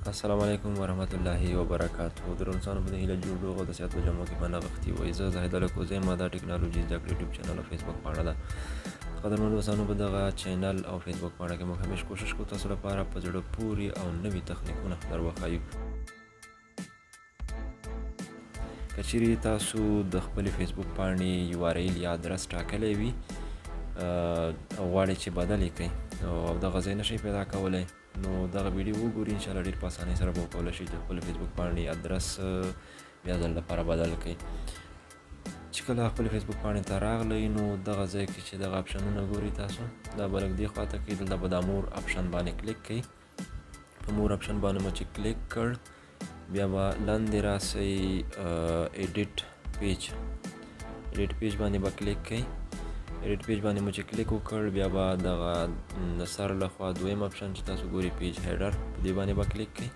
السلام علیکم ورحمت الله وبرکاته. درنوسانو په دې هیله جوړ روغ او د صحت په جمع کې باندې غښتي وای. زه زاهد الکوزی ما دا ټکنالوژي زده کړې یوټیوب چینل او فیسبوک پاڼه ده. قدرمنو دوستانو په دغه چینل او فیسبوک پاڼه کې موږ همیش کوشش کوو تاسو لپاره په زړه پورې او نوي تخنیکونه در وښایو. که چیرې تاسو د خپلې فیسبوک پاڼې URL یا ادرس ټاکلی وي او غواړئ چې بدل یې کړئ او دغه ځای نشئ پیدا کولی، نو دغه ویډیو وګورئ. انشاءالله ډېر په اسانۍ سره به وکولی شئ چې خپل فیسبوک پاڼې ادرس بیا ځل لپاره بدل کړئ. چې کله خپل فیسبوک پاڼې ته راغلی نو دغه ځای کې چې دغه اپشنونه ګورئ تاسو دا به لږ دې خواته کوئ. دلته به دا مور اپشن باندې کلیک کړئ. په مور اپشن باندې مو چې کلیک کړ بیا به لاندې راسئ ایډیټ پیج باندې به کلیک کړئ. ایډیټ پیج باندې مو چې کلیک وکړ بیا به دغه د سر لخوا دویم اپشن چې تاسو ګورئ پیج هیډر په دې باندې به کلیک کړئ.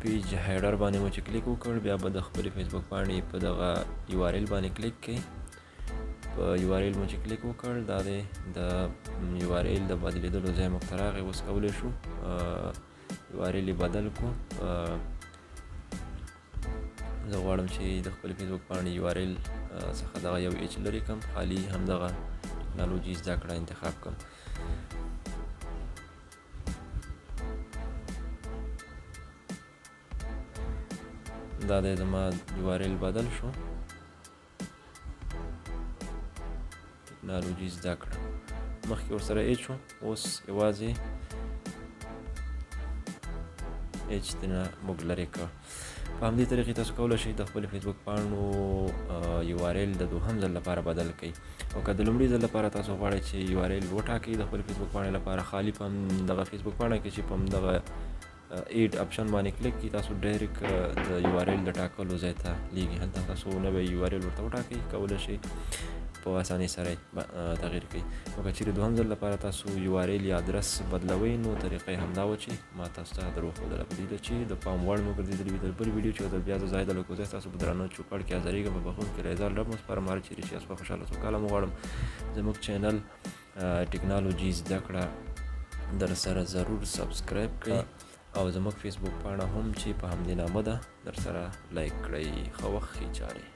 پیج هیډر باندې مو چې کلیک وکړ بیا به د خپلې فیسبوک پاڼې په دغه URL باندې کلیک کړئ. په URL مو چې کلیک وکړ دا دی د URL د بدلېدلو ځای موږ ته راغی. اوس کولی شو URL یې بدل کړو. زه غواړم چې د خپلې فیسبوک پاڼې URL څخه دغه یو ایچ لرې کړم، خالي همدغه ټکنالوژي زده کړه انتخاب کړم. دا دی زما URL بدل شو. ټکنالوژي زده کړه مخکې ورسره ایچ و، اوس یوازې ایچ ترنه موږ لرې کړ. په همدې طریقې تاسو کولی شئ د خپلې فیسبوک پاڼو URL د دوهم ځل لپاره بدل کړئ. او که د لومړي ځل لپاره تاسو غواړئ چې URL وټاکئ د خپلې فیسبوک پاڼې لپاره، خالي په همدغه فیسبوک پاڼه کې چې په همدغه ایډ اپشن باندې کلیک کړئ تاسو ډایرکټ د URL د ټاکلو ځای ته لیږي. هلته تاسو نوی URL ورته وټاکئ، کولی شئ په اسانۍ سره تغییر کړئ. نو که چیرې دوهم ځل لپاره تاسو URL یا ادرس بدلوئ نو طریقه یې همدا وه چې ما تاسو ته در وښودله. په دې ده چې د پام وړ مو ګرځېدلي وي. د بل ویډیو چې ودل بیا زه زاهد الکوزی ستاسو په درانه چوپړ کې حاضرېږم. په بخښونکي رضا رب مو سپارم. هر چیرې چې یاست په خوشحاله سوکاله مو غواړم. زموږ چینل ټکنالوژي زده کړه در سره ضرور سبسکرایب کړئ او زموږ فیسبوک پاڼه هم چې په همدې نامه ده در سره لایک کړئ. ښه وخت ښې چارې.